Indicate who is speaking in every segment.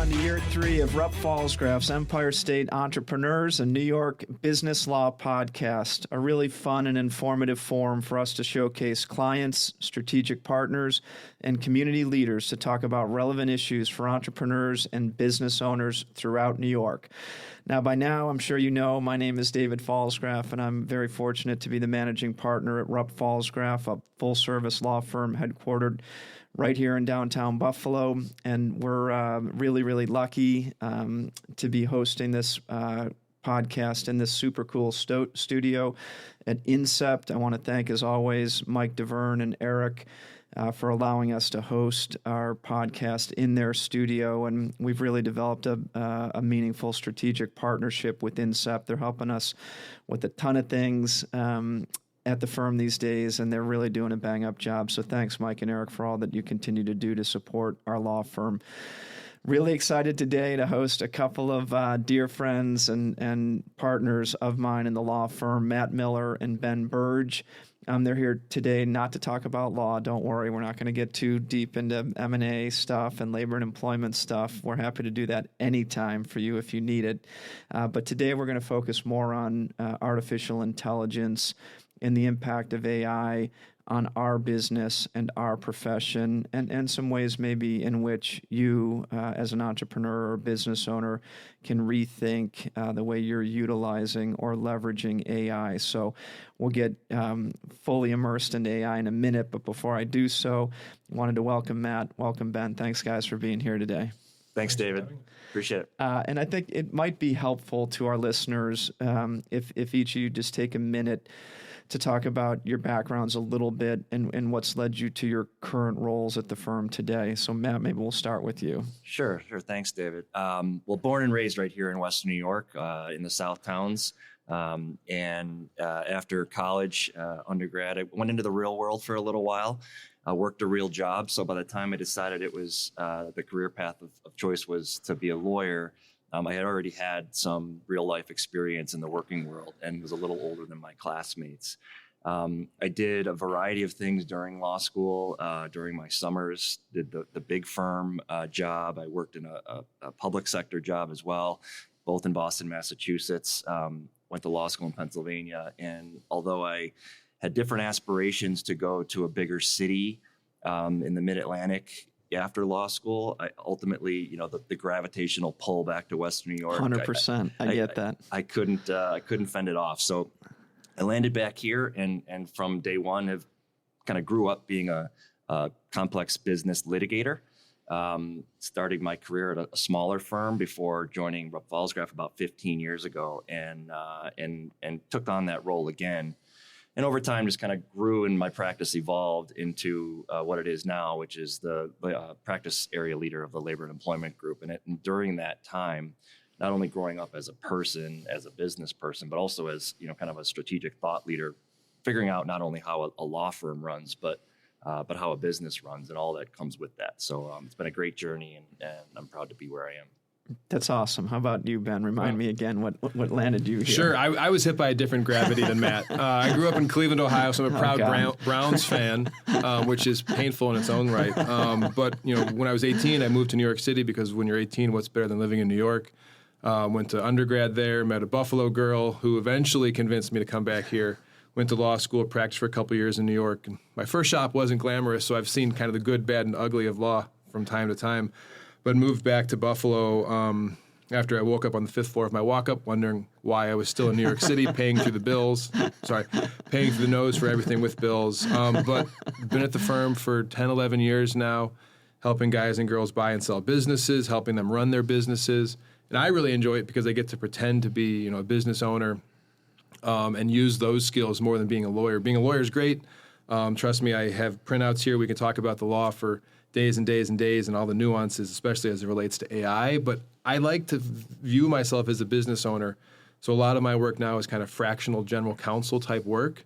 Speaker 1: on to year 3 of Rupp Pfalzgraf's Empire State Entrepreneurs and New York Business Law podcast, a really fun and informative forum for us to showcase clients, strategic partners, and community leaders to talk about relevant issues for entrepreneurs and business owners throughout New York. Now, by now, I'm sure you know, my name is David Pfalzgraf, and I'm very fortunate to be the managing partner at Rupp Pfalzgraf, a full-service law firm headquartered right here in downtown Buffalo. And we're really, really lucky to be hosting this podcast in this super cool studio at Incept. I want to thank, as always, Mike DeVerne and Eric for allowing us to host our podcast in their studio. And we've really developed a meaningful strategic partnership with Incept. They're helping us with a ton of things at the firm these days, and they're really doing a bang-up job. So thanks, Mike and Eric, for all that you continue to do to support our law firm. Really excited today to host a couple of dear friends and partners of mine in the law firm, Matt Miller and Ben Burge. They're here today not to talk about law. Don't worry, we're not going to get too deep into M&A stuff and labor and employment stuff. We're happy to do that anytime for you if you need it. But today we're going to focus more on artificial intelligence and the impact of AI on our business and our profession, and some ways maybe in which you, as an entrepreneur or business owner, can rethink the way you're utilizing or leveraging AI. So we'll get fully immersed into AI in a minute, but before I do so, I wanted to welcome Matt, welcome Ben. Thanks, guys, for being here today.
Speaker 2: Thanks, David. Appreciate it.
Speaker 1: And I think it might be helpful to our listeners if each of you just take a minute to talk about your backgrounds a little bit and what's led you to your current roles at the firm today. So, Matt, maybe we'll start with you.
Speaker 2: Sure. Thanks, David. Well, born and raised right here in Western New York, in the South Towns. And after college, undergrad, I went into the real world for a little while. I worked a real job. So by the time I decided it was the career path of choice was to be a lawyer, I had already had some real life experience in the working world and was a little older than my classmates. I did a variety of things during law school, during my summers, did the big firm job. I worked in a public sector job as well, both in Boston, Massachusetts, went to law school in Pennsylvania. And although I had different aspirations to go to a bigger city in the mid-Atlantic, after law school, I ultimately, the gravitational pull back to Western New York.
Speaker 1: 100%. I get that.
Speaker 2: I couldn't fend it off. So I landed back here and from day one have kind of grew up being a complex business litigator. Starting my career at a smaller firm before joining Rupp Pfalzgraf about 15 years ago and took on that role again. And over time, just kind of grew and my practice evolved into what it is now, which is the practice area leader of the Labor and Employment Group. And during that time, not only growing up as a person, as a business person, but also as kind of a strategic thought leader, figuring out not only how a law firm runs, but how a business runs and all that comes with that. So it's been a great journey, and I'm proud to be where I am.
Speaker 1: That's awesome. How about you, Ben? Remind me again what landed you here.
Speaker 3: Sure. I was hit by a different gravity than Matt. I grew up in Cleveland, Ohio, so I'm a proud Browns fan, which is painful in its own right. But when I was 18, I moved to New York City because when you're 18, what's better than living in New York? Went to undergrad there, met a Buffalo girl who eventually convinced me to come back here. Went to law school, practiced for a couple years in New York. And my first shop wasn't glamorous, so I've seen kind of the good, bad, and ugly of law from time to time. But moved back to Buffalo after I woke up on the 5th floor of my walk-up, wondering why I was still in New York City, paying through the nose for everything with bills. But been at the firm for 10, 11 years now, helping guys and girls buy and sell businesses, helping them run their businesses. And I really enjoy it because I get to pretend to be a business owner and use those skills more than being a lawyer. Being a lawyer is great. Trust me, I have printouts here. We can talk about the law for days and days and days and all the nuances, especially as it relates to AI. But I like to view myself as a business owner. So a lot of my work now is kind of fractional general counsel type work.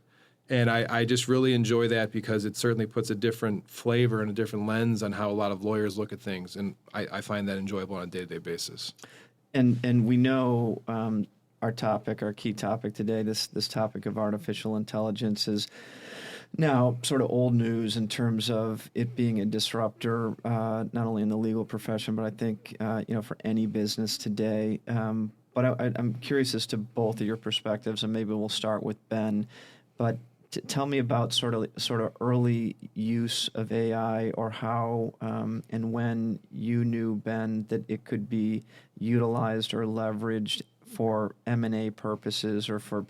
Speaker 3: And I just really enjoy that because it certainly puts a different flavor and a different lens on how a lot of lawyers look at things. And I find that enjoyable on a day-to-day basis.
Speaker 1: And we know our key topic today, this topic of artificial intelligence is now sort of old news in terms of it being a disruptor, not only in the legal profession, but I think, for any business today. But I'm curious as to both of your perspectives, and maybe we'll start with Ben. But tell me about sort of early use of AI, or how and when you knew, Ben, that it could be utilized or leveraged for M&A purposes, or for,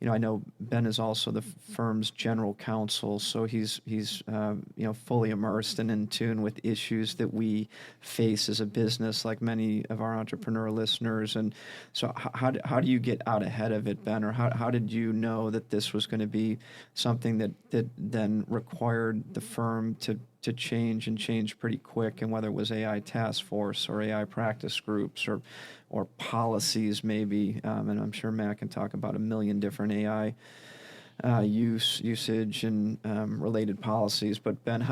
Speaker 1: I know Ben is also the firm's general counsel, so he's fully immersed and in tune with issues that we face as a business, like many of our entrepreneur listeners. And so how do you get out ahead of it, Ben, or how did you know that this was going to be something that then required the firm to change pretty quick, and whether it was AI task force or AI practice groups or policies maybe, and I'm sure Matt can talk about a million different AI usage and related policies. But Ben,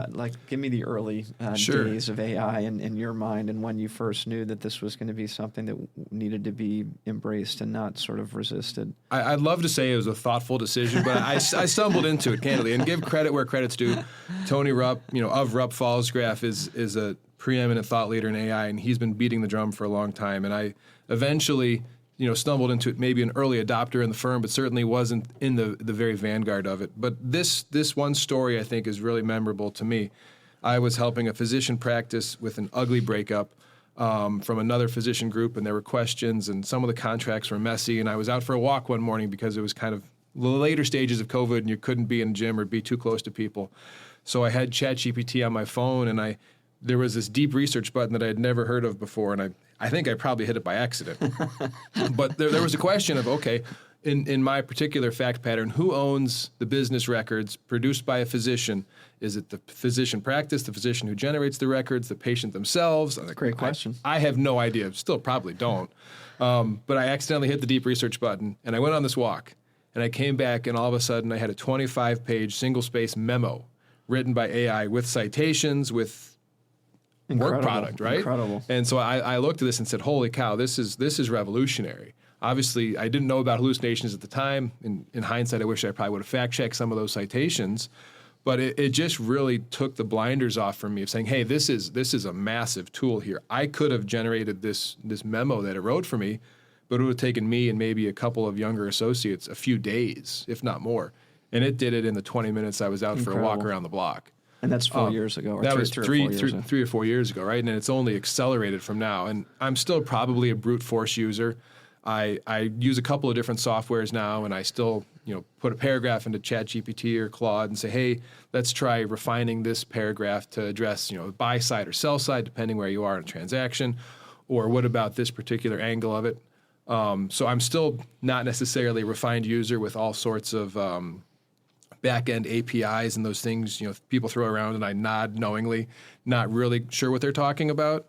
Speaker 1: give me the early
Speaker 3: Sure.
Speaker 1: days of AI in your mind, and when you first knew that this was going to be something that needed to be embraced and not sort of resisted.
Speaker 3: I'd love to say it was a thoughtful decision, but I stumbled into it, candidly, and give credit where credit's due. Tony Rupp, of Rupp Pfalzgraf, is a preeminent thought leader in AI, and he's been beating the drum for a long time. And I eventually, stumbled into it, maybe an early adopter in the firm, but certainly wasn't in the very vanguard of it. But this one story, I think, is really memorable to me. I was helping a physician practice with an ugly breakup from another physician group, and there were questions, and some of the contracts were messy. And I was out for a walk one morning because it was kind of the later stages of COVID, and you couldn't be in a gym or be too close to people. So I had ChatGPT on my phone, and there was this deep research button that I had never heard of before, and I think I probably hit it by accident. But there was a question of, okay, in my particular fact pattern, who owns the business records produced by a physician? Is it the physician practice, the physician who generates the records, the patient themselves?
Speaker 1: Great question.
Speaker 3: I have no idea. Still probably don't. But I accidentally hit the deep research button, and I went on this walk. And I came back, and all of a sudden I had a 25-page single-space memo written by AI with citations, with work product, right?
Speaker 1: Incredible.
Speaker 3: And so I looked at this and said, holy cow, this is revolutionary. Obviously, I didn't know about hallucinations at the time. In hindsight, I wish I probably would have fact-checked some of those citations. But it just really took the blinders off from me of saying, hey, this is a massive tool here. I could have generated this memo that it wrote for me, but it would have taken me and maybe a couple of younger associates a few days, if not more. And it did it in the 20 minutes I was out for a walk around the block.
Speaker 1: And that's 4 years ago. Or
Speaker 3: that was
Speaker 1: three
Speaker 3: or 4 years ago, right? And it's only accelerated from now. And I'm still probably a brute force user. I use a couple of different softwares now, and I still put a paragraph into ChatGPT or Claude and say, hey, let's try refining this paragraph to address buy side or sell side, depending where you are in a transaction, or what about this particular angle of it. So I'm still not necessarily a refined user with all sorts of back-end APIs and those things people throw around, and I nod knowingly, not really sure what they're talking about.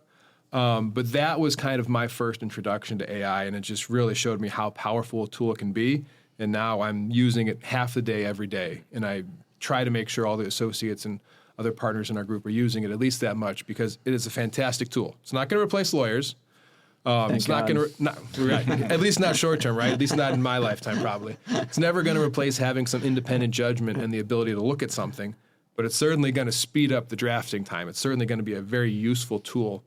Speaker 3: But that was kind of my first introduction to AI, and it just really showed me how powerful a tool it can be. And now I'm using it half the day, every day, and I try to make sure all the associates and other partners in our group are using it at least that much, because it is a fantastic tool. It's not going to replace lawyers. It's not going to, right, at least not short term, right? At least not in my lifetime, probably. It's never going to replace having some independent judgment and the ability to look at something, but it's certainly going to speed up the drafting time. It's certainly going to be a very useful tool.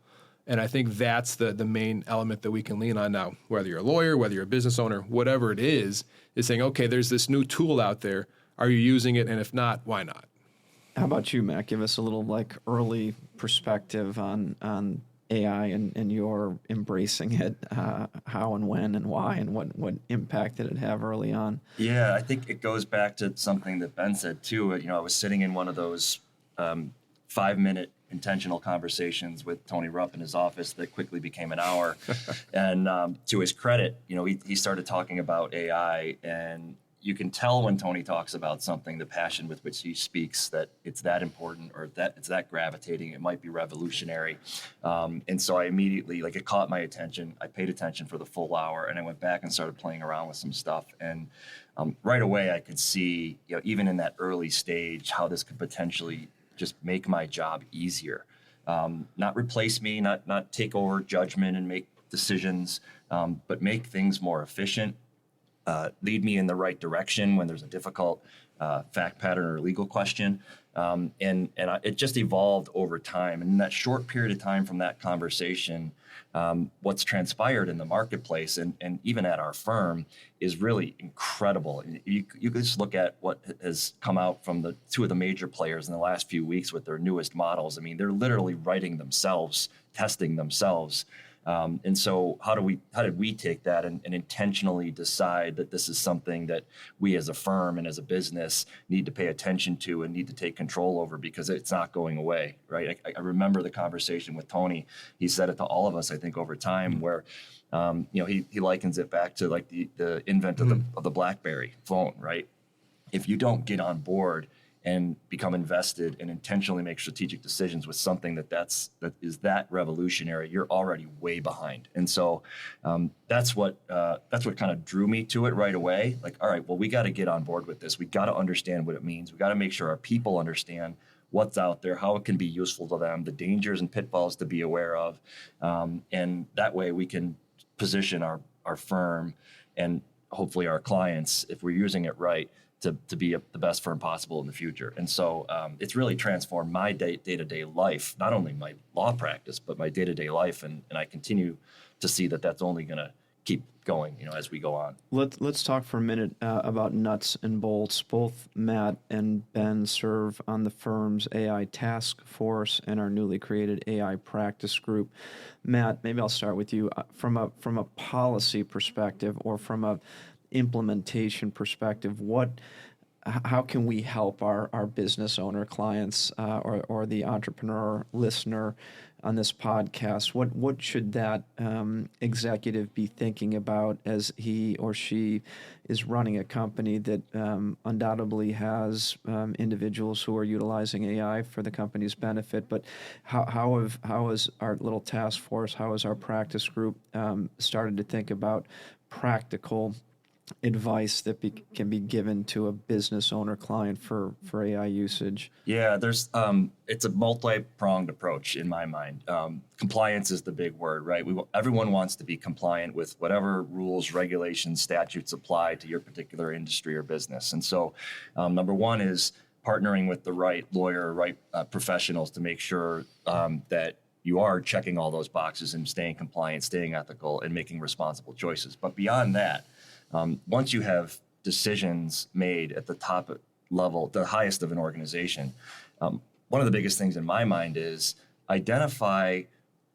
Speaker 3: And I think that's the main element that we can lean on now, whether you're a lawyer, whether you're a business owner, whatever it is saying, okay, there's this new tool out there. Are you using it? And if not, why not?
Speaker 1: How about you, Matt? Give us a little early perspective on AI and your embracing it, how and when and why, and what impact did it have early on?
Speaker 2: Yeah, I think it goes back to something that Ben said too. I was sitting in one of those 5-minute intentional conversations with Tony Rupp in his office that quickly became an hour. And to his credit, he started talking about AI, and you can tell when Tony talks about something, the passion with which he speaks, that it's that important, or that it's that gravitating, it might be revolutionary. And so I immediately, it caught my attention. I paid attention for the full hour, and I went back and started playing around with some stuff. And right away I could see, even in that early stage, how this could potentially just make my job easier. Not replace me, not take over judgment and make decisions, but make things more efficient, lead me in the right direction when there's a difficult fact pattern or legal question. It just evolved over time. And in that short period of time from that conversation, what's transpired in the marketplace and even at our firm is really incredible. You could just look at what has come out from the two of the major players in the last few weeks with their newest models. I mean, they're literally writing themselves, testing themselves. And so how did we take that and intentionally decide that this is something that we as a firm and as a business need to pay attention to and need to take control over, because it's not going away, right? I remember the conversation with Tony. He said it to all of us, I think, over time, where he likens it back to like the invent of the BlackBerry phone, right? If you don't get on board and become invested and intentionally make strategic decisions with something that is that revolutionary, you're already way behind. And so that's what kind of drew me to it right away. Like, all right, well, we got to get on board with this. We got to understand what it means. We got to make sure our people understand what's out there, how it can be useful to them, the dangers and pitfalls to be aware of. And that way we can position our firm and hopefully our clients, if we're using it right, to be the best firm possible in the future. And so it's really transformed my day-to-day life, not only my law practice, but my day-to-day life. And I continue to see that that's only going to keep going, as we go on.
Speaker 1: Let's talk for a minute about nuts and bolts. Both Matt and Ben serve on the firm's AI task force and our newly created AI practice group. Matt, maybe I'll start with you. From a policy perspective or from a implementation perspective, how can we help our business owner clients or the entrepreneur listener on this podcast? What should that executive be thinking about as he or she is running a company that undoubtedly has individuals who are utilizing AI for the company's benefit? But how has our little task force, how has our practice group started to think about practical advice that can be given to a business owner client for AI usage?
Speaker 2: Yeah, it's a multi-pronged approach in my mind. Compliance is the big word, right? Everyone wants to be compliant with whatever rules, regulations, statutes apply to your particular industry or business. And so number one is partnering with the right lawyer, right professionals to make sure that you are checking all those boxes and staying compliant, staying ethical, and making responsible choices. But beyond that, once you have decisions made at the top level, the highest of an organization, one of the biggest things in my mind is identify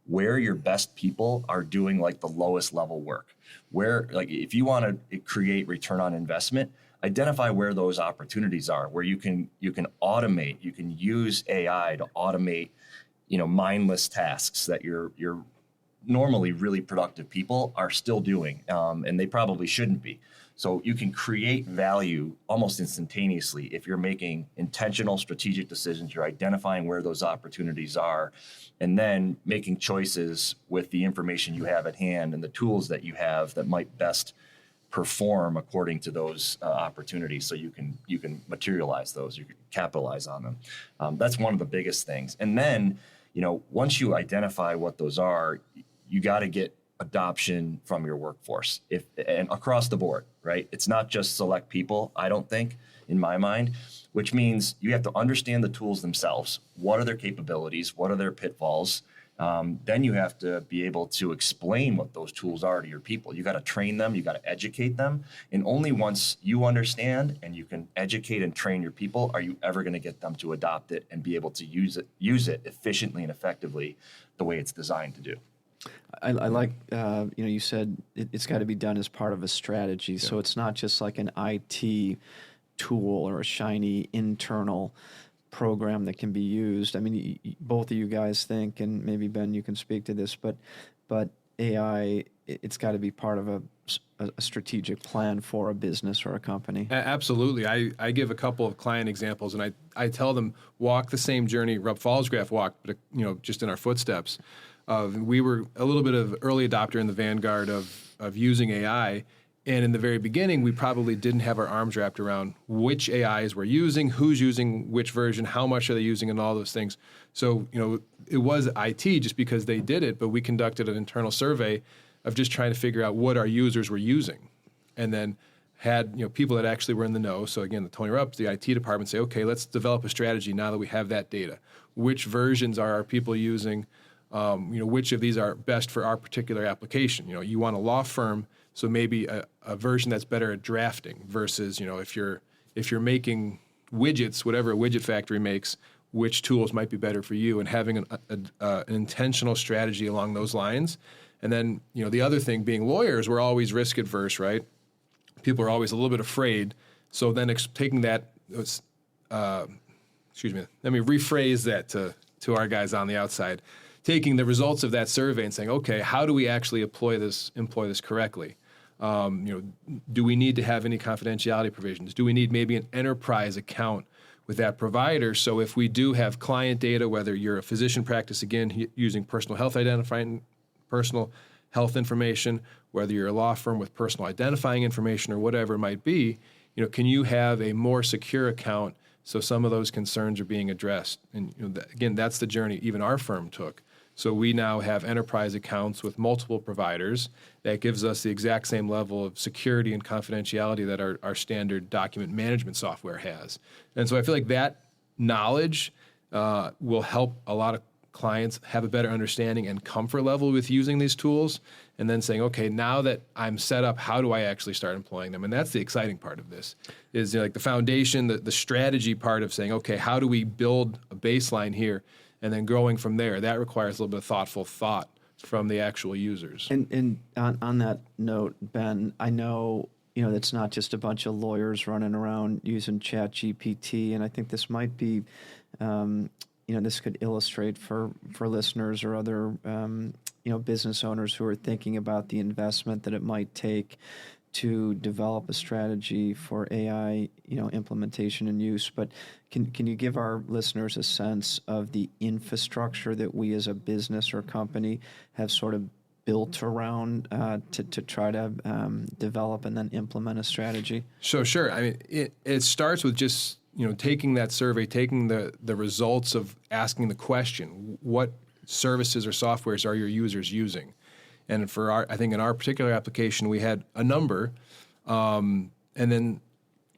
Speaker 2: where your best people are doing like the lowest level work. Where, like, if you want to create return on investment, identify where those opportunities are, where you can automate, you can use AI to automate, mindless tasks that your normally really productive people are still doing, and they probably shouldn't be. So you can create value almost instantaneously if you're making intentional strategic decisions, you're identifying where those opportunities are, and then making choices with the information you have at hand and the tools that you have that might best perform according to those opportunities, so you can materialize those, you can capitalize on them. That's one of the biggest things. And then, once you identify what those are, you got to get adoption from your workforce, and across the board, right? It's not just select people, I don't think, in my mind, which means you have to understand the tools themselves. What are their capabilities? What are their pitfalls? Then you have to be able to explain what those tools are to your people. You got to train them, you got to educate them. And only once you understand and you can educate and train your people are you ever going to get them to adopt it and be able to use it efficiently and effectively the way it's designed to do.
Speaker 1: I like, you said it's got to be done as part of a strategy. Yeah. So it's not just like an IT tool or a shiny internal program that can be used. I mean, both of you guys think, and maybe Ben, you can speak to this, but AI, it's got to be part of a strategic plan for a business or a company.
Speaker 3: Absolutely. I give a couple of client examples, and I tell them walk the same journey Rupp Pfalzgraf walked, but just in our footsteps. We were a little bit of early adopter in the vanguard of using AI. And in the very beginning, we probably didn't have our arms wrapped around which AIs we're using, who's using which version, how much are they using, and all those things. So, it was IT just because they did it, but we conducted an internal survey of just trying to figure out what our users were using. And then had people that actually were in the know. So again, the Tony Rupp, the IT department say, okay, let's develop a strategy now that we have that data. Which versions are our people using? Which of these are best for our particular application? You want a law firm, so maybe a version that's better at drafting versus if you're making widgets, whatever a widget factory makes, which tools might be better for you, and having an intentional strategy along those lines. And then the other thing, being lawyers, we're always risk adverse, right? People are always a little bit afraid. So then taking that, let me rephrase that to our guys on the outside, taking the results of that survey and saying, okay, how do we actually employ this correctly? Do we need to have any confidentiality provisions? Do we need maybe an enterprise account with that provider? So if we do have client data, whether you're a physician practice, again, using personal health information, whether you're a law firm with personal identifying information or whatever it might be, can you have a more secure account so some of those concerns are being addressed? And again, that's the journey even our firm took. So we now have enterprise accounts with multiple providers that gives us the exact same level of security and confidentiality that our standard document management software has. And so I feel like that knowledge will help a lot of clients have a better understanding and comfort level with using these tools, and then saying, okay, now that I'm set up, how do I actually start employing them? And that's the exciting part of this, is like the foundation, the strategy part of saying, okay, how do we build a baseline here, and then growing from there. That requires a little bit of thoughtful thought from the actual users.
Speaker 1: And on that note, Ben, I know that's not just a bunch of lawyers running around using ChatGPT, and I think this might be this could illustrate for listeners or other business owners who are thinking about the investment that it might take to develop a strategy for AI, implementation and use. But can you give our listeners a sense of the infrastructure that we as a business or company have sort of built around to try to develop and then implement a strategy?
Speaker 3: So sure. I mean, it starts with just taking that survey, taking the results of asking the question, what services or softwares are your users using? And I think in our particular application, we had a number, and then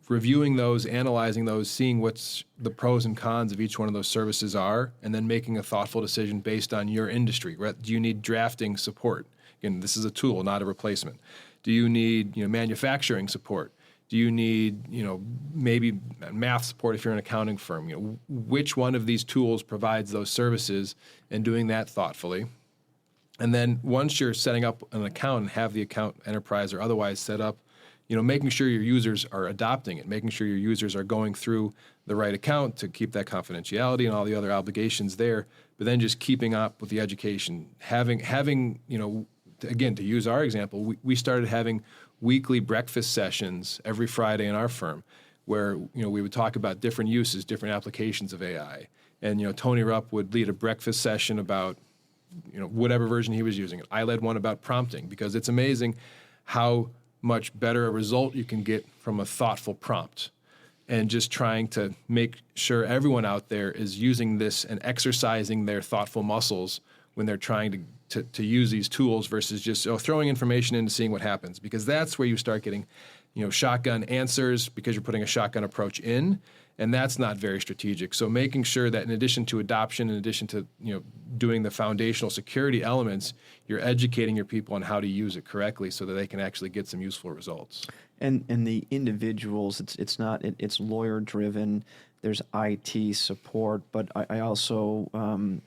Speaker 3: reviewing those, analyzing those, seeing what's the pros and cons of each one of those services are, and then making a thoughtful decision based on your industry. Do you need drafting support? Again, this is a tool, not a replacement. Do you need manufacturing support? Do you need maybe math support if you're an accounting firm? Which one of these tools provides those services, and doing that thoughtfully. And then once you're setting up an account and have the account enterprise or otherwise set up, making sure your users are adopting it, making sure your users are going through the right account to keep that confidentiality and all the other obligations there, but then just keeping up with the education. Having again, to use our example, we started having weekly breakfast sessions every Friday in our firm where, we would talk about different uses, different applications of AI. And, Tony Rupp would lead a breakfast session about whatever version he was using. I led one about prompting, because it's amazing how much better a result you can get from a thoughtful prompt, and just trying to make sure everyone out there is using this and exercising their thoughtful muscles when they're trying to use these tools versus just throwing information in and seeing what happens, because that's where you start getting shotgun answers because you're putting a shotgun approach in. And that's not very strategic. So making sure that in addition to adoption, in addition to doing the foundational security elements, you're educating your people on how to use it correctly so that they can actually get some useful results.
Speaker 1: And the individuals, it's lawyer driven. There's IT support, but I also would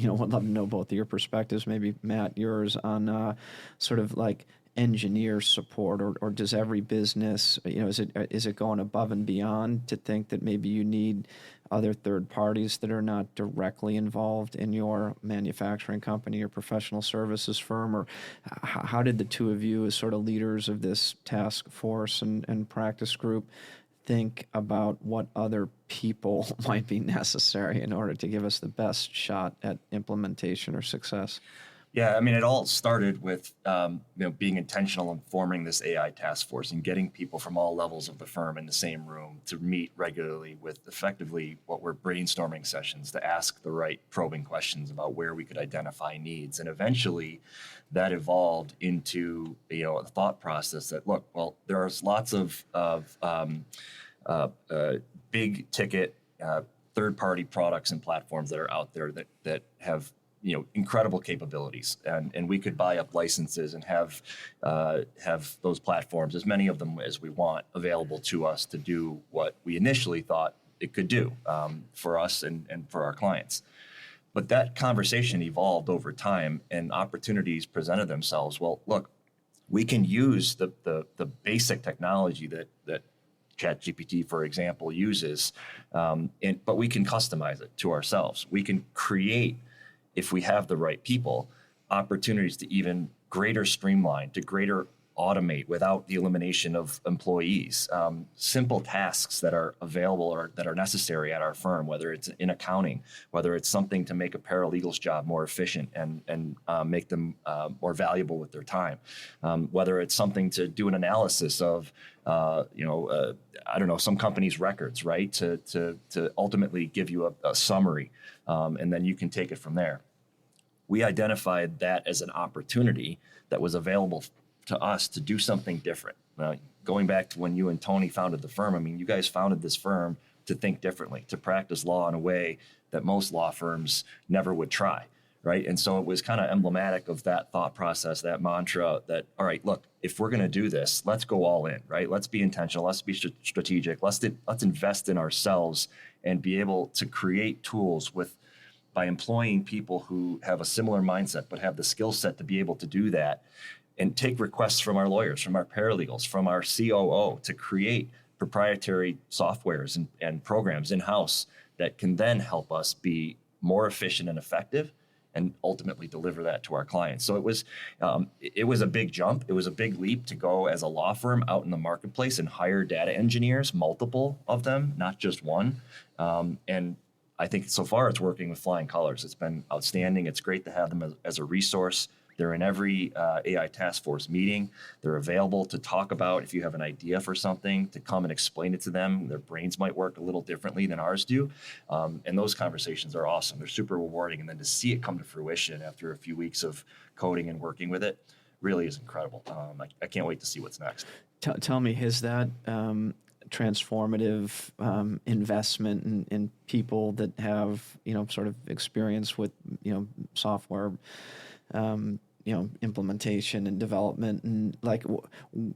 Speaker 1: love to know both of your perspectives. Maybe Matt, yours on sort of like engineer support, or does every business, is it going above and beyond to think that maybe you need other third parties that are not directly involved in your manufacturing company or professional services firm? Or how did the two of you as sort of leaders of this task force and practice group think about what other people might be necessary in order to give us the best shot at implementation or success?
Speaker 2: Yeah, I mean, it all started with being intentional in forming this AI task force and getting people from all levels of the firm in the same room to meet regularly with effectively what were brainstorming sessions to ask the right probing questions about where we could identify needs. And eventually that evolved into a thought process that, look, well, there's lots of big ticket third-party products and platforms that are out there that have incredible capabilities, and we could buy up licenses and have those platforms, as many of them as we want, available to us to do what we initially thought it could do for us and for our clients. But that conversation evolved over time, and opportunities presented themselves. Well, look, we can use the basic technology that ChatGPT, for example, uses, but we can customize it to ourselves. We can create, if we have the right people, opportunities to even greater streamline, to greater automate without the elimination of employees. Simple tasks that are available or that are necessary at our firm, whether it's in accounting, whether it's something to make a paralegal's job more efficient and make them more valuable with their time, whether it's something to do an analysis of some company's records, right? To ultimately give you a summary, and then you can take it from there. We identified that as an opportunity that was available to us to do something different. Going back to when you and Tony founded the firm, I mean, you guys founded this firm to think differently, to practice law in a way that most law firms never would try, right? And so it was kind of emblematic of that thought process, that mantra that, all right, look, if we're going to do this, let's go all in, right? Let's be intentional. Let's be strategic. Let's invest in ourselves and be able to create tools by employing people who have a similar mindset, but have the skill set to be able to do that, and take requests from our lawyers, from our paralegals, from our COO to create proprietary softwares and programs in-house that can then help us be more efficient and effective and ultimately deliver that to our clients. So it was a big jump. It was a big leap to go as a law firm out in the marketplace and hire data engineers, multiple of them, not just one. And I think so far it's working with flying colors. It's been outstanding. It's great to have them as a resource. They're in every AI task force meeting. They're available to talk about if you have an idea for something, to come and explain it to them. Their brains might work a little differently than ours do. And those conversations are awesome. They're super rewarding. And then to see it come to fruition after a few weeks of coding and working with it really is incredible. I can't wait to see what's next.
Speaker 1: Tell me, has that transformative investment in people that have, sort of experience with, software, implementation and development, and like,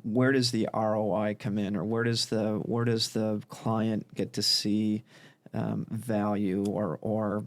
Speaker 1: where does the ROI come in, or where does the client get to see value or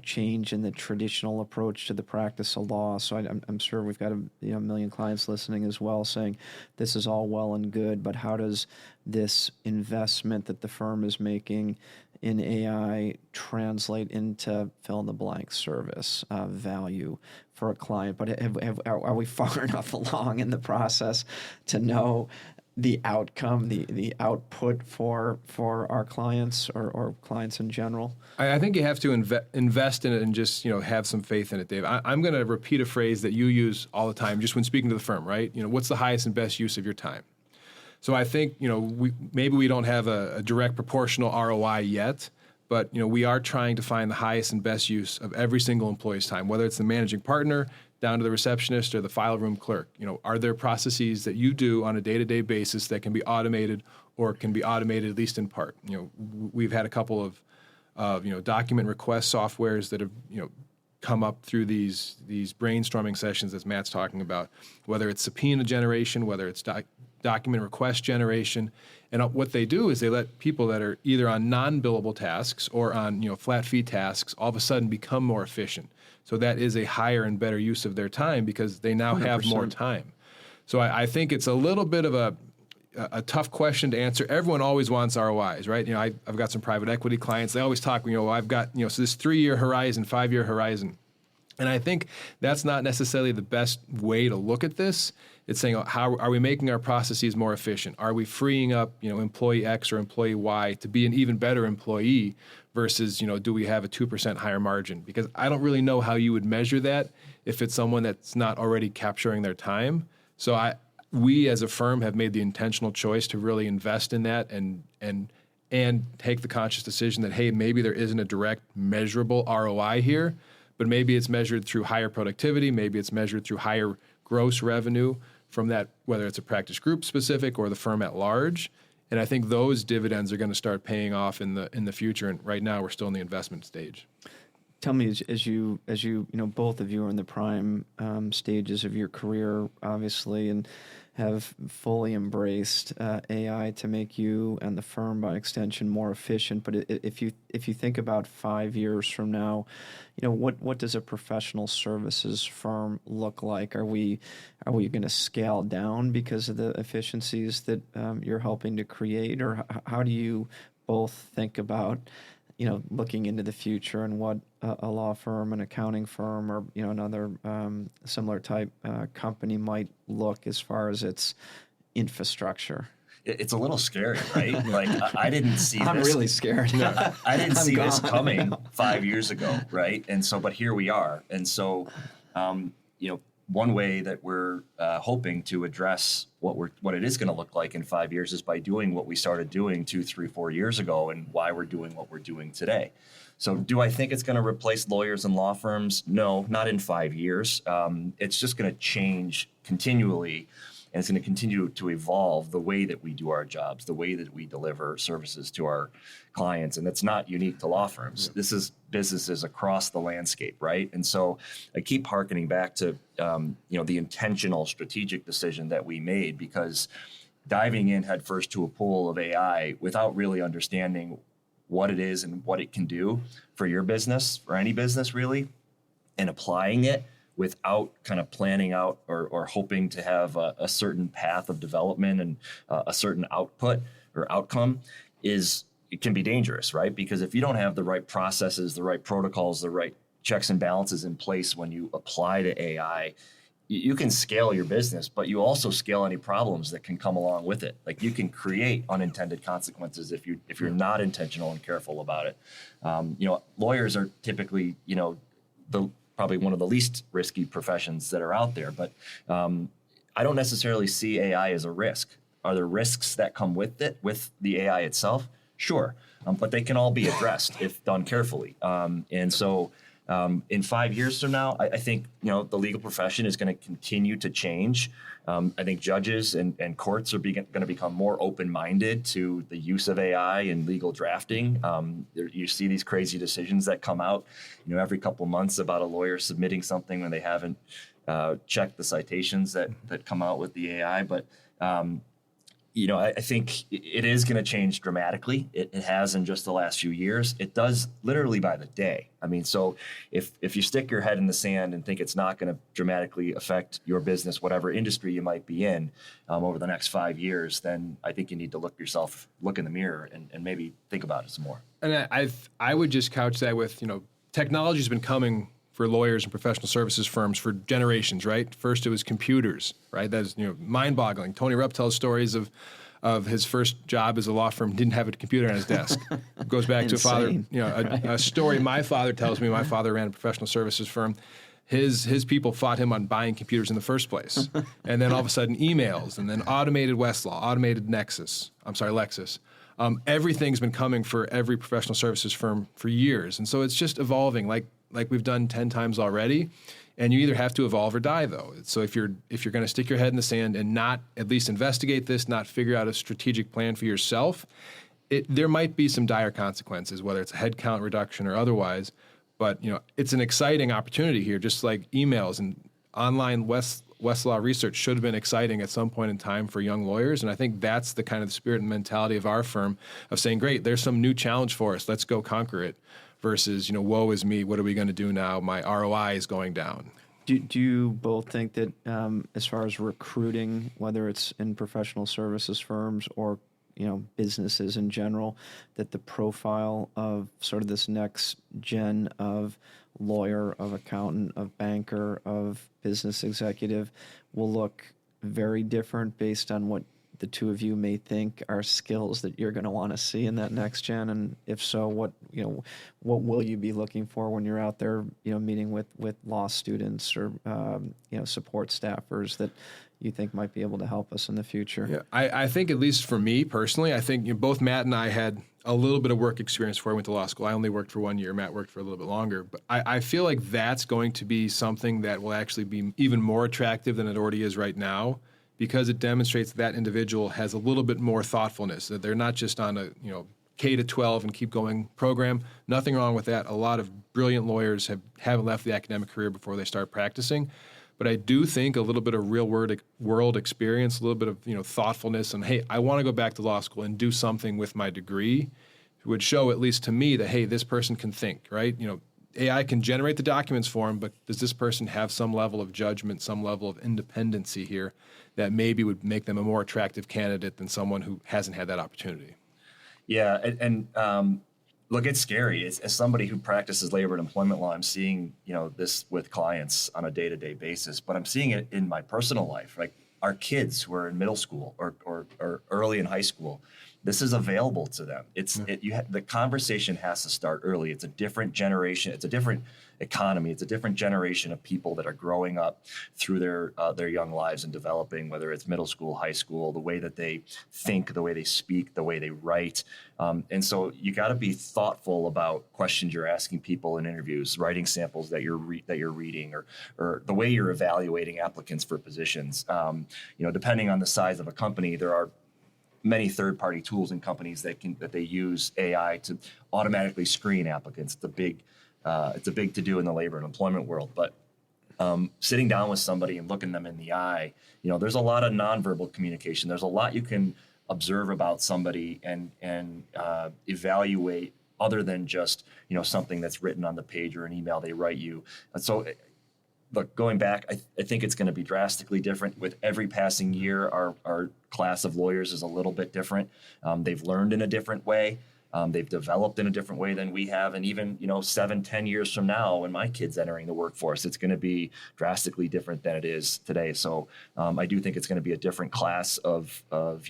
Speaker 1: change in the traditional approach to the practice of law? So I'm sure we've got a million clients listening as well, saying this is all well and good, but how does this investment that the firm is making in AI translate into fill-in-the-blank service value for a client? But are we far enough along in the process to know the outcome, the output for our clients or clients in general?
Speaker 3: I think you have to invest in it and just have some faith in it, Dave. I'm going to repeat a phrase that you use all the time, just when speaking to the firm, right? What's the highest and best use of your time? So I think maybe we don't have a direct proportional ROI yet, but we are trying to find the highest and best use of every single employee's time, whether it's the managing partner down to the receptionist or the file room clerk. Are there processes that you do on a day-to-day basis that can be automated, or can be automated at least in part? We've had a couple of document request softwares that have come up through these brainstorming sessions as Matt's talking about, whether it's subpoena generation, whether it's document request generation. And what they do is they let people that are either on non-billable tasks or on flat fee tasks all of a sudden become more efficient. So that is a higher and better use of their time because they now 100%. Have more time. So I think it's a little bit of a tough question to answer. Everyone always wants ROIs, right? I've got some private equity clients. They always talk, I've got, so this 3-year horizon, 5-year horizon. And I think that's not necessarily the best way to look at this. It's saying, how are we making our processes more efficient? Are we freeing up, employee X or employee Y to be an even better employee versus, do we have a 2% higher margin? Because I don't really know how you would measure that if it's someone that's not already capturing their time. So we as a firm have made the intentional choice to really invest in that and take the conscious decision that, hey, maybe there isn't a direct measurable ROI here, but maybe it's measured through higher productivity, maybe it's measured through higher gross revenue from that, whether it's a practice group specific or the firm at large. And I think those dividends are going to start paying off in the future. And right now we're still in the investment stage.
Speaker 1: Tell me, as you both of you are in the prime stages of your career, obviously, and have fully embraced AI to make you and the firm, by extension, more efficient. But if you think about 5 years from now, what does a professional services firm look like? Are we going to scale down because of the efficiencies that you're helping to create, or how do you both think about looking into the future and what a law firm, an accounting firm, or another similar type company might look as far as its infrastructure?
Speaker 2: It's a little scary, right? Like I didn't see this.
Speaker 1: I'm really scared.
Speaker 2: I didn't see this coming 5 years ago, right? And so, but here we are. And so, one way that we're hoping to address what it is going to look like in 5 years is by doing what we started doing 2, 3, 4 years ago, and why we're doing what we're doing today. So do I think it's going to replace lawyers and law firms? No, not in 5 years. It's just going to change continually, and it's going to continue to evolve the way that we do our jobs, the way that we deliver services to our clients. And that's not unique to law firms. Yeah. This is businesses across the landscape, right? And so I keep hearkening back to the intentional strategic decision that we made, because diving in headfirst to a pool of AI without really understanding what it is and what it can do for your business, for any business really, and applying it without kind of planning out or hoping to have a certain path of development and a certain output or outcome it can be dangerous, right? Because if you don't have the right processes, the right protocols, the right checks and balances in place when you apply to AI, you can scale your business, but you also scale any problems that can come along with it. Like you can create unintended consequences if you're not intentional and careful about it. Lawyers are typically, probably one of the least risky professions that are out there, but I don't necessarily see AI as a risk. Are there risks that come with it, with the AI itself? Sure, but they can all be addressed if done carefully. And so in 5 years from now, I think the legal profession is going to continue to change. I think judges and courts are going to become more open-minded to the use of AI in legal drafting. You see these crazy decisions that come out, every couple months about a lawyer submitting something when they haven't checked the citations that come out with the AI. But I think it is going to change dramatically. It has in just the last few years. It does literally by the day. I mean, so if you stick your head in the sand and think it's not going to dramatically affect your business, whatever industry you might be in, over the next 5 years, then I think you need to look in the mirror and maybe think about it some more. And
Speaker 3: I would just couch that with, technology's been coming for lawyers and professional services firms for generations, right? First it was computers, right? That's mind-boggling. Tony Rupp tells stories of his first job as a law firm, didn't have a computer on his desk. It goes back to a father, a story my father tells me. My father ran a professional services firm. His people fought him on buying computers in the first place. And then all of a sudden emails, and then automated Westlaw, automated Lexis. Everything's been coming for every professional services firm for years. And so it's just evolving like we've done 10 times already. And you either have to evolve or die, though. So if you're going to stick your head in the sand and not at least investigate this, not figure out a strategic plan for yourself, there might be some dire consequences, whether it's a headcount reduction or otherwise. But it's an exciting opportunity here, just like emails and online Westlaw research should have been exciting at some point in time for young lawyers. And I think that's the kind of spirit and mentality of our firm of saying, great, there's some new challenge for us. Let's go conquer it. Versus, woe is me. What are we going to do now? My ROI is going down.
Speaker 1: Do you both think that as far as recruiting, whether it's in professional services firms or businesses in general, that the profile of sort of this next gen of lawyer, of accountant, of banker, of business executive will look very different based on what the two of you may think are skills that you're going to want to see in that next gen? And if so, what will you be looking for when you're out there, meeting with law students or, support staffers that you think might be able to help us in the future?
Speaker 3: Yeah, I think, at least for me personally, I think both Matt and I had a little bit of work experience before I went to law school. I only worked for 1 year. Matt worked for a little bit longer. But I feel like that's going to be something that will actually be even more attractive than it already is right now, because it demonstrates that individual has a little bit more thoughtfulness, that they're not just on a K to 12 and keep going program. Nothing wrong with that. A lot of brilliant lawyers haven't left the academic career before they start practicing. But I do think a little bit of real world experience, a little bit of thoughtfulness, and hey, I want to go back to law school and do something with my degree, would show, at least to me, that hey, this person can think, right? AI can generate the documents for him, but does this person have some level of judgment, some level of independency here that maybe would make them a more attractive candidate than someone who hasn't had that opportunity?
Speaker 2: Yeah, and look, it's scary. As somebody who practices labor and employment law, I'm seeing this with clients on a day-to-day basis, but I'm seeing it in my personal life. Like our kids who are in middle school or early in high school, this is available to them. The conversation has to start early. It's a different generation. It's a different economy. It's a different generation of people that are growing up through their young lives and developing, whether it's middle school, high school, the way that they think, the way they speak, the way they write. And so you got to be thoughtful about questions you're asking people in interviews, writing samples that you're reading, or the way you're evaluating applicants for positions. Depending on the size of a company, there are many third-party tools and companies that they use AI to automatically screen applicants. It's a big to-do in the labor and employment world. But sitting down with somebody and looking them in the eye, there's a lot of nonverbal communication. There's a lot you can observe about somebody and evaluate other than just something that's written on the page or an email they write you. And so, look, going back, I think it's going to be drastically different with every passing year. Our class of lawyers is a little bit different. They've learned in a different way. They've developed in a different way than we have. And even, 7-10 years from now, when my kid's entering the workforce, it's going to be drastically different than it is today. So I do think it's going to be a different class of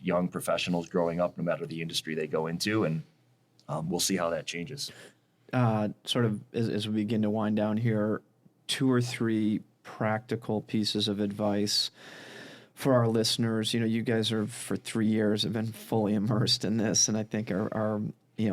Speaker 2: young professionals growing up, no matter the industry they go into. And we'll see how that changes.
Speaker 1: Sort of as we begin to wind down here, 2 or 3 practical pieces of advice for our listeners. You guys are, for 3 years, have been fully immersed in this, and I think are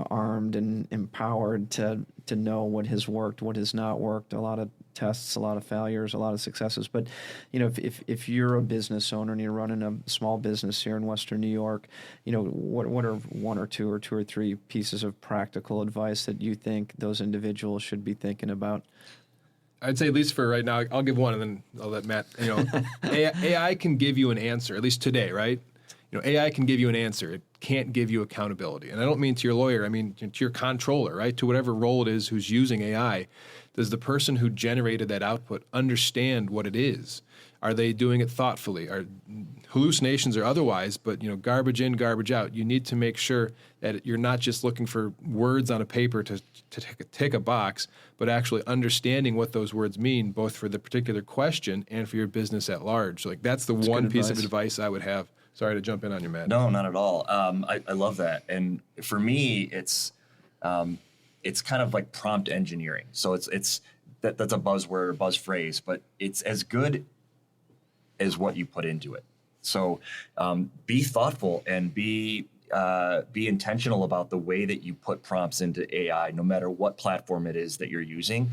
Speaker 1: armed and empowered to know what has worked, what has not worked. A lot of tests, a lot of failures, a lot of successes. But if you're a business owner and you're running a small business here in Western New York, what are 1 or 2 or 2 or 3 pieces of practical advice that you think those individuals should be thinking about?
Speaker 3: I'd say, at least for right now, I'll give one and then I'll let Matt, AI can give you an answer, at least today, right? AI can give you an answer. It can't give you accountability. And I don't mean to your lawyer, I mean to your controller, right? To whatever role it is who's using AI. Does the person who generated that output understand what it is? Are they doing it thoughtfully? Are hallucinations or otherwise, but garbage in, garbage out. You need to make sure that you're not just looking for words on a paper to tick a box, but actually understanding what those words mean, both for the particular question and for your business at large. Like that's one piece of advice I would have. Sorry to jump in on you, Matt.
Speaker 2: No, not at all. I love that. And for me, it's kind of like prompt engineering. So that's a buzzword, buzz phrase, but it's as good as what you put into it. So be thoughtful and be intentional about the way that you put prompts into AI, no matter what platform it is that you're using.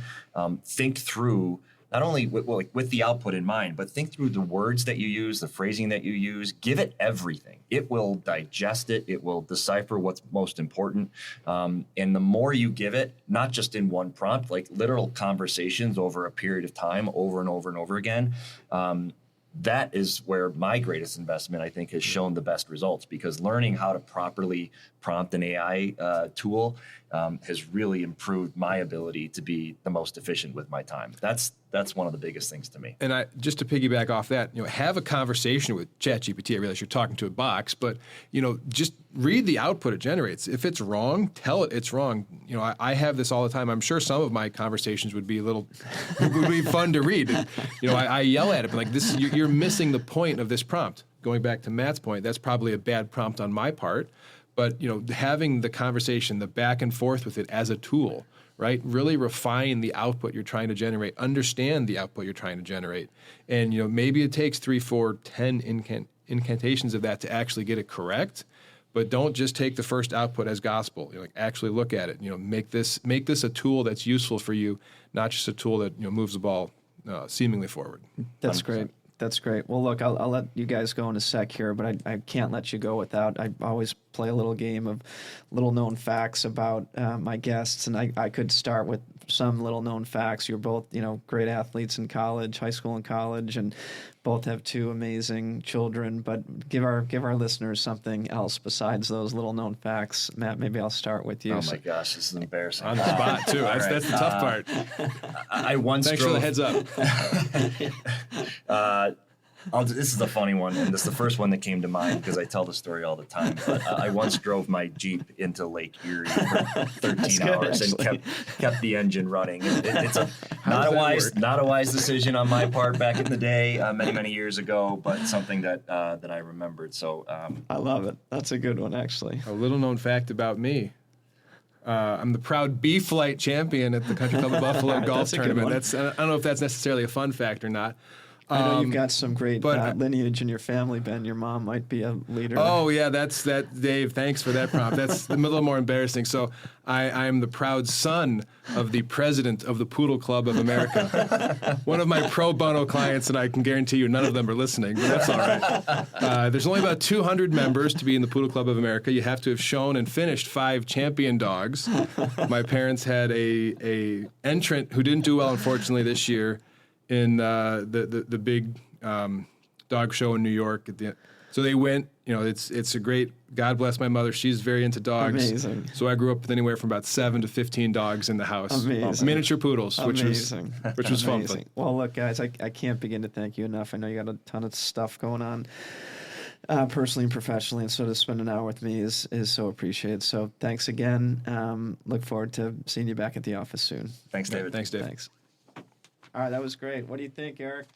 Speaker 2: Think through not only with the output in mind, but think through the words that you use, the phrasing that you use. Give it everything. It will digest it. It will decipher what's most important. And the more you give it, not just in one prompt, like literal conversations over a period of time, over and over and over again, that is where my greatest investment, I think, has shown the best results, because learning how to properly prompt an AI tool has really improved my ability to be the most efficient with my time. That's that's one of the biggest things to me.
Speaker 3: And just to piggyback off that, have a conversation with ChatGPT. I realize you're talking to a box, but just read the output it generates. If it's wrong, tell it it's wrong. I have this all the time. I'm sure some of my conversations would be would be fun to read. I yell at it, but like this, you're missing the point of this prompt. Going back to Matt's point, that's probably a bad prompt on my part, but having the conversation, the back and forth with it as a tool. Right? Really refine the output you're trying to generate. Understand the output you're trying to generate. And, maybe it takes 3, 4, 10 incantations of that to actually get it correct. But don't just take the first output as gospel. Actually look at it. Make this a tool that's useful for you, not just a tool that moves the ball seemingly forward.
Speaker 1: That's 100%. Great. That's great. Well, look, I'll let you guys go in a sec here, but I can't let you go without. I always play a little game of little-known facts about my guests, and I could start with some little-known facts. You're both, great athletes in college, high school and college, and both have 2 amazing children. But give our listeners something else besides those little-known facts. Matt, maybe I'll start with you.
Speaker 2: Oh my gosh, this is embarrassing.
Speaker 3: On the spot too. That's the tough part.
Speaker 2: I once
Speaker 3: Thanks
Speaker 2: drove,
Speaker 3: for the heads up.
Speaker 2: This is a funny one, and this is the first one that came to mind because I tell the story all the time. But I once drove my Jeep into Lake Erie for 13 hours and kept the engine running. It's not a wise decision on my part back in the day, many years ago, but something that I remembered. So
Speaker 1: I love it. That's a good one, actually.
Speaker 3: A little known fact about me. I'm the proud B flight champion at the Country Club of Buffalo golf tournament. I don't know if that's necessarily a fun fact or not.
Speaker 1: I know you've got some great lineage in your family, Ben. Your mom might be a leader.
Speaker 3: Oh, yeah, that's that. Dave, thanks for that prompt. That's a little more embarrassing. So I'm the proud son of the president of the Poodle Club of America. One of my pro bono clients, and I can guarantee you none of them are listening, but that's all right. There's only about 200 members to be in the Poodle Club of America. You have to have shown and finished 5 champion dogs. My parents had a entrant who didn't do well, unfortunately, this year, in the big dog show in New York. So they went, it's a great, God bless my mother, she's very into dogs.
Speaker 1: Amazing.
Speaker 3: So I grew up with anywhere from about 7 to 15 dogs in the house.
Speaker 1: Amazing.
Speaker 3: Miniature poodles, which was fun.
Speaker 1: Well, look, guys, I can't begin to thank you enough. I know you got a ton of stuff going on personally and professionally, and so to spend an hour with me is so appreciated. So thanks again. Look forward to seeing you back at the office soon.
Speaker 2: Thanks, David.
Speaker 3: Thanks, Dave.
Speaker 1: Thanks. All right, that was great. What do you think, Eric?